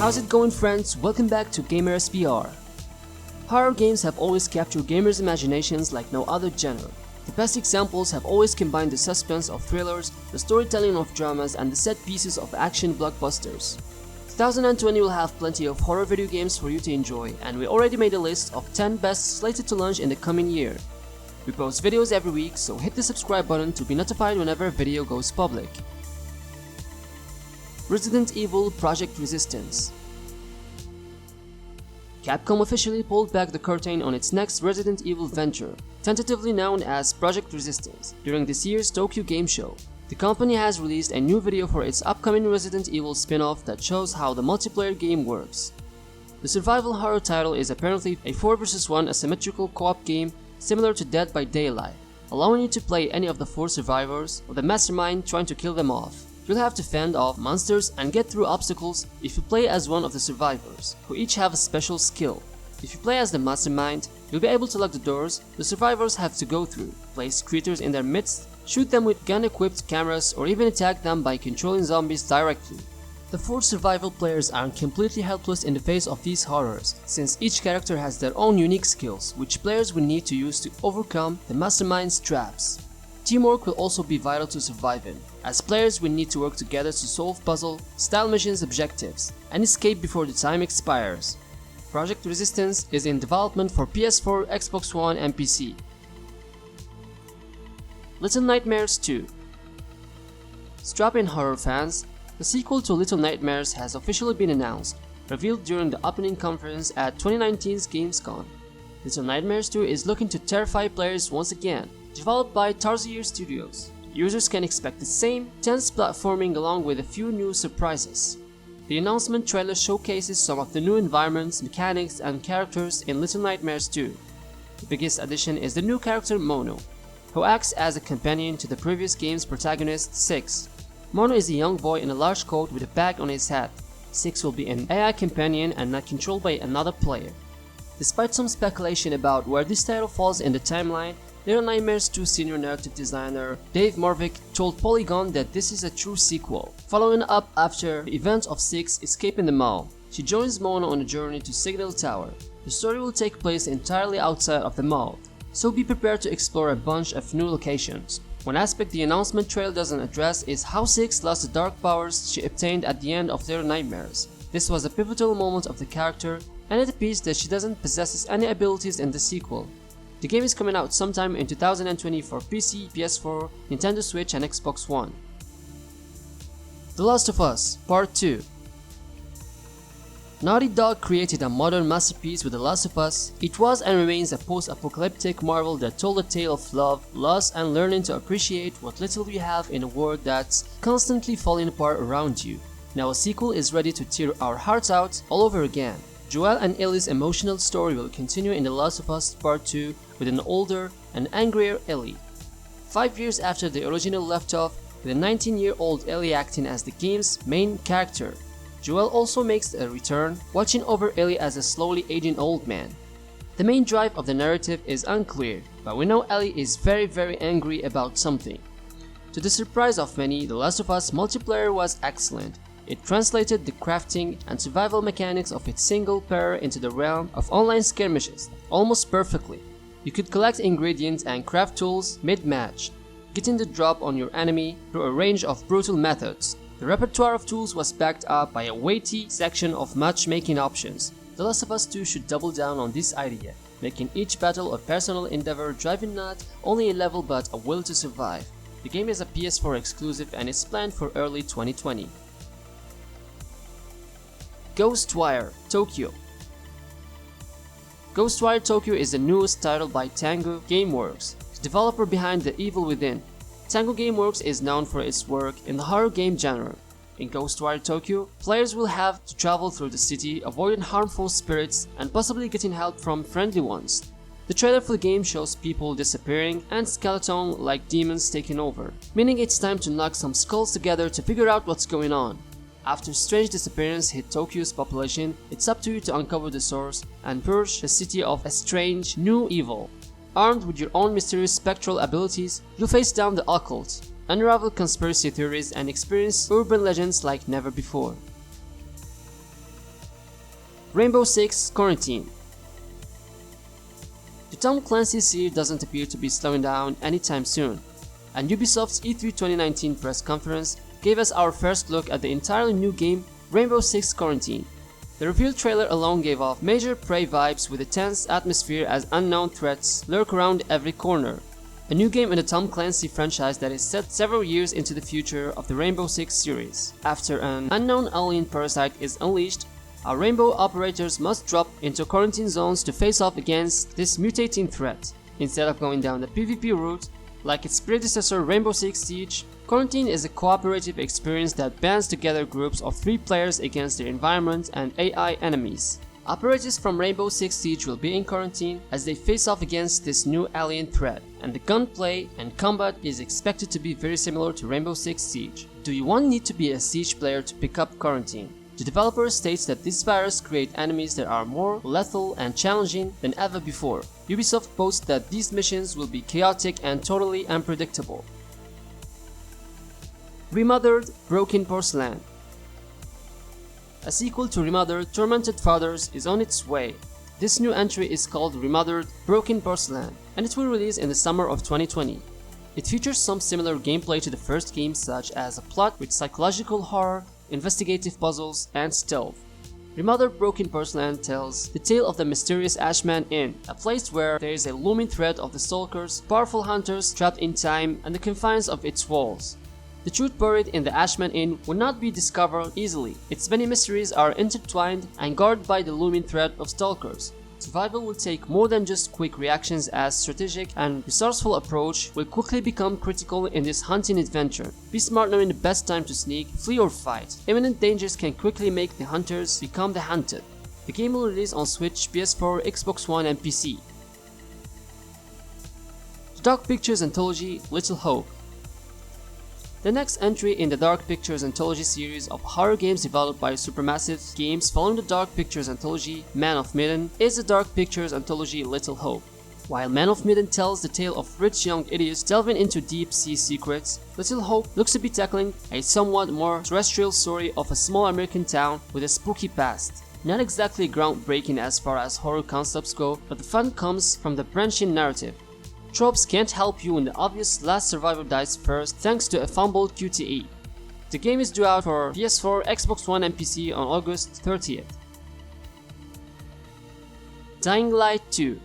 How's it going, friends? Welcome back to Gamers VR. Horror games have always captured gamers' imaginations like no other genre. The best examples have always combined the suspense of thrillers, the storytelling of dramas, and the set pieces of action blockbusters. 2020 will have plenty of horror video games for you to enjoy, and we already made a list of 10 best slated to launch in the coming year. We post videos every week, so hit the subscribe button to be notified whenever a video goes public. Resident Evil Project Resistance. Capcom officially pulled back the curtain on its next Resident Evil venture, tentatively known as Project Resistance, during this year's Tokyo Game Show. The company has released a new video for its upcoming Resident Evil spin-off that shows how the multiplayer game works. The survival horror title is apparently a 4 vs 1 asymmetrical co-op game similar to Dead by Daylight, allowing you to play any of the 4 survivors or the mastermind trying to kill them off. You'll have to fend off monsters and get through obstacles if you play as one of the survivors, who each have a special skill. If you play as the mastermind, you'll be able to lock the doors the survivors have to go through, place creatures in their midst, shoot them with gun-equipped cameras, or even attack them by controlling zombies directly. The 4 survival players aren't completely helpless in the face of these horrors, since each character has their own unique skills, which players will need to use to overcome the mastermind's traps. Teamwork will also be vital to surviving, as players will need to work together to solve puzzle-style missions objectives and escape before the time expires. Project Resistance is in development for PS4, Xbox One, and PC. Little Nightmares 2. Strap in, horror fans. The sequel to Little Nightmares has officially been announced, revealed during the opening conference at 2019's Gamescom. Little Nightmares 2 is looking to terrify players once again. Developed by Tarsier Studios, users can expect the same tense platforming along with a few new surprises. The announcement trailer showcases some of the new environments, mechanics, and characters in Little Nightmares 2. The biggest addition is the new character Mono, who acts as a companion to the previous game's protagonist, Six. Mono is a young boy in a large coat with a bag on his head. Six will be an AI companion and not controlled by another player. Despite some speculation about where this title falls in the timeline, Little Nightmares 2 senior narrative designer Dave Morvick told Polygon that this is a true sequel, following up after the events of Six escaping the mall. She joins Mono on a journey to Signal Tower. The story will take place entirely outside of the mall, so be prepared to explore a bunch of new locations. One aspect the announcement trail doesn't address is how Six lost the dark powers she obtained at the end of Little Nightmares. This was a pivotal moment of the character, and it appears that she doesn't possess any abilities in the sequel. The game is coming out sometime in 2020 for PC, PS4, Nintendo Switch, and Xbox One. The Last of Us Part 2. Naughty Dog created a modern masterpiece with The Last of Us. It was and remains a post-apocalyptic marvel that told a tale of love, loss, and learning to appreciate what little you have in a world that's constantly falling apart around you. Now a sequel is ready to tear our hearts out all over again. Joel and Ellie's emotional story will continue in The Last of Us Part 2 with an older and angrier Ellie. 5 years after the original left off, with a 19-year-old Ellie acting as the game's main character. Joel also makes a return, watching over Ellie as a slowly aging old man. The main drive of the narrative is unclear, but we know Ellie is very angry about something. To the surprise of many, The Last of Us multiplayer was excellent. It translated the crafting and survival mechanics of its single player into the realm of online skirmishes almost perfectly. You could collect ingredients and craft tools mid-match, getting the drop on your enemy through a range of brutal methods. The repertoire of tools was backed up by a weighty section of matchmaking options. The Last of Us 2 should double down on this idea, making each battle a personal endeavor driving not only a level but a will to survive. The game is a PS4 exclusive and is planned for early 2020. Ghostwire Tokyo. Ghostwire Tokyo is the newest title by Tango Gameworks, the developer behind The Evil Within. Tango Gameworks is known for its work in the horror game genre. In Ghostwire Tokyo, players will have to travel through the city, avoiding harmful spirits and possibly getting help from friendly ones. The trailer for the game shows people disappearing and skeleton-like demons taking over, meaning it's time to knock some skulls together to figure out what's going on. After strange disappearance hit Tokyo's population, it's up to you to uncover the source and purge the city of a strange, new evil. Armed with your own mysterious spectral abilities, you'll face down the occult, unravel conspiracy theories, and experience urban legends like never before. Rainbow Six Quarantine. The Tom Clancy series doesn't appear to be slowing down anytime soon, and Ubisoft's E3 2019 press conference gave us our first look at the entirely new game Rainbow Six Quarantine. The reveal trailer alone gave off major Prey vibes with a tense atmosphere as unknown threats lurk around every corner. A new game in the Tom Clancy franchise that is set several years into the future of the Rainbow Six series. After an unknown alien parasite is unleashed, our Rainbow operators must drop into quarantine zones to face off against this mutating threat. Instead of going down the PvP route, like its predecessor Rainbow Six Siege, Quarantine is a cooperative experience that bands together groups of 3 players against their environment and AI enemies. Operators from Rainbow Six Siege will be in quarantine as they face off against this new alien threat, and the gunplay and combat is expected to be very similar to Rainbow Six Siege. Do you need to be a Siege player to pick up Quarantine? The developer states that this virus creates enemies that are more lethal and challenging than ever before. Ubisoft boasts that these missions will be chaotic and totally unpredictable. Remothered Broken Porcelain. A sequel to Remothered Tormented Fathers is on its way. This new entry is called Remothered Broken Porcelain, and it will release in the summer of 2020. It features some similar gameplay to the first game, such as a plot with psychological horror, investigative puzzles, and stealth. Remothered Broken Porcelain tells the tale of the mysterious Ashman Inn, a place where there is a looming threat of the Stalkers, powerful hunters trapped in time and the confines of its walls. The truth buried in the Ashman Inn will not be discovered easily. Its many mysteries are intertwined and guarded by the looming threat of Stalkers. Survival will take more than just quick reactions, as strategic and resourceful approach will quickly become critical in this hunting adventure. Be smart knowing the best time to sneak, flee or fight. Imminent dangers can quickly make the hunters become the hunted. The game will release on Switch, PS4, Xbox One and PC. The Dark Pictures Anthology Little Hope. The next entry in the Dark Pictures Anthology series of horror games developed by Supermassive Games following the Dark Pictures Anthology Man of Medan is the Dark Pictures Anthology Little Hope. While Man of Medan tells the tale of rich young idiots delving into deep sea secrets, Little Hope looks to be tackling a somewhat more terrestrial story of a small American town with a spooky past. Not exactly groundbreaking as far as horror concepts go, but the fun comes from the branching narrative. Tropes can't help you when the obvious last survivor dies first thanks to a fumbled QTE. The game is due out for PS4, Xbox One and PC on August 30th. Dying Light 2.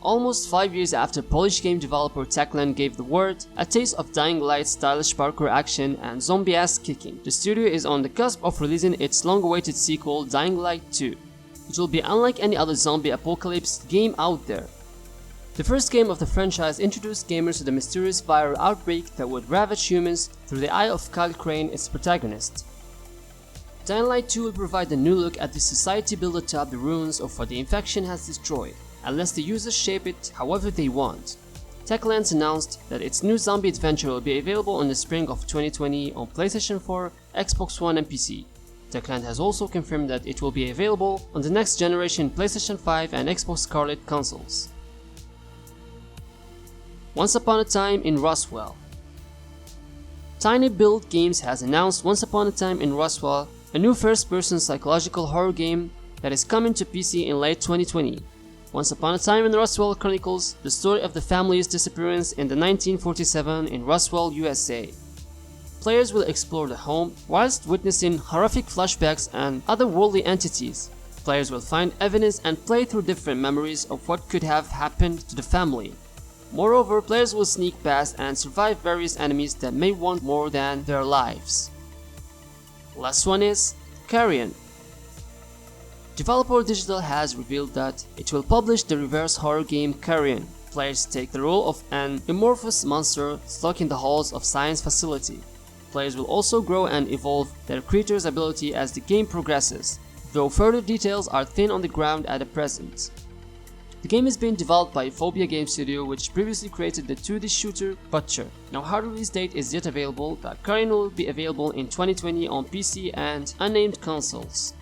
Almost 5 years after Polish game developer Techland gave the word, a taste of Dying Light's stylish parkour action and zombie-ass kicking, the studio is on the cusp of releasing its long-awaited sequel Dying Light 2. It will be unlike any other zombie apocalypse game out there. The first game of the franchise introduced gamers to the mysterious viral outbreak that would ravage humans through the eye of Kyle Crane, its protagonist. Dying Light 2 will provide a new look at the society built atop the ruins of what the infection has destroyed, and lets the users shape it however they want. Techland announced that its new zombie adventure will be available in the spring of 2020 on PlayStation 4, Xbox One and PC. Techland has also confirmed that it will be available on the next generation PlayStation 5 and Xbox Scarlet consoles. Once Upon a Time in Roswell. Tiny Build Games has announced Once Upon a Time in Roswell, a new first-person psychological horror game that is coming to PC in late 2020. Once Upon a Time in Roswell chronicles the story of the family's disappearance in the 1947 in Roswell, USA. Players will explore the home whilst witnessing horrific flashbacks and otherworldly entities. Players will find evidence and play through different memories of what could have happened to the family. Moreover, players will sneak past and survive various enemies that may want more than their lives. Last one is Carrion. Developer Digital has revealed that it will publish the reverse horror game Carrion. Players take the role of an amorphous monster stuck in the halls of science facility. Players will also grow and evolve their creature's ability as the game progresses, though further details are thin on the ground at the present. The game is being developed by Phobia Game Studio, which previously created the 2D shooter Butcher. No hard release date is yet available, but Carrion will be available in 2020 on PC and unnamed consoles.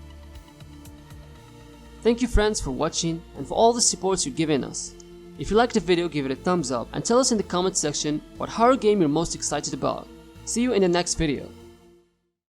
Thank you friends for watching and for all the support you've given us. If you liked the video, give it a thumbs up and tell us in the comment section what horror game you're most excited about. See you in the next video.